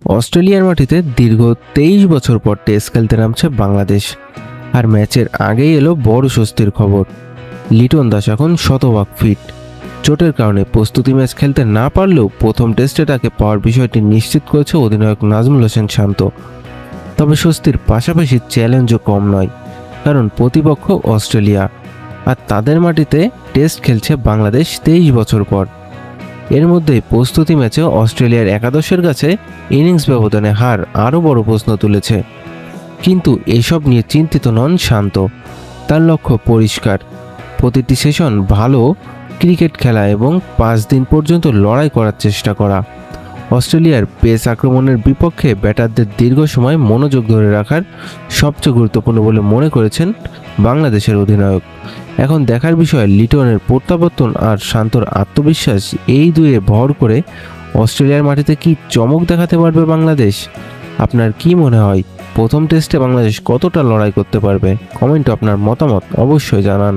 অস্ট্রেলিয়ার মাটিতে দীর্ঘ 23 বছর পর টেস্ট খেলতে নামছে বাংলাদেশ। আর ম্যাচের আগেই এলো বড় স্বস্তির খবর, লিটন দাস এখন শতভাগ ফিট। চোটের কারণে প্রস্তুতি ম্যাচ খেলতে না পারলেও প্রথম টেস্টে তাকে পাওয়ার বিষয়টি নিশ্চিত করেছে অধিনায়ক নাজমুল হোসেন শান্ত। তবে স্বস্তির পাশাপাশি চ্যালেঞ্জও কম নয়, কারণ প্রতিপক্ষ অস্ট্রেলিয়া, আর তাদের মাটিতে টেস্ট খেলছে বাংলাদেশ 23 বছর পর। এর মধ্যেই প্রস্তুতি ম্যাচে অস্ট্রেলিয়ার একাদশের কাছে ইনিংস ব্যবধানে হার আরও বড় প্রশ্ন তুলেছে। কিন্তু এসব নিয়ে চিন্তিত নন শান্ত। তার লক্ষ্য পরিষ্কার, প্রতিটি সেশন ভালো ক্রিকেট খেলা এবং 5 দিন পর্যন্ত লড়াই করার চেষ্টা করা। অস্ট্রেলিয়ার পেস আক্রমণের বিপক্ষে ব্যাটারদের দীর্ঘ সময় মনোযোগ ধরে রাখার সবচেয়ে গুরুত্বপূর্ণ বলে মনে করেছেন বাংলাদেশের অধিনায়ক। এখন দেখার বিষয় লিটনের প্রত্যাবর্তন আর শান্তর আত্মবিশ্বাস, এই দুয়ে ভর করে অস্ট্রেলিয়ার মাটিতে কি চমক দেখাতে পারবে বাংলাদেশ। আপনার কি মনে হয়, প্রথম টেস্টে বাংলাদেশ কতটা লড়াই করতে পারবে? কমেন্টে আপনার মতামত অবশ্যই জানান।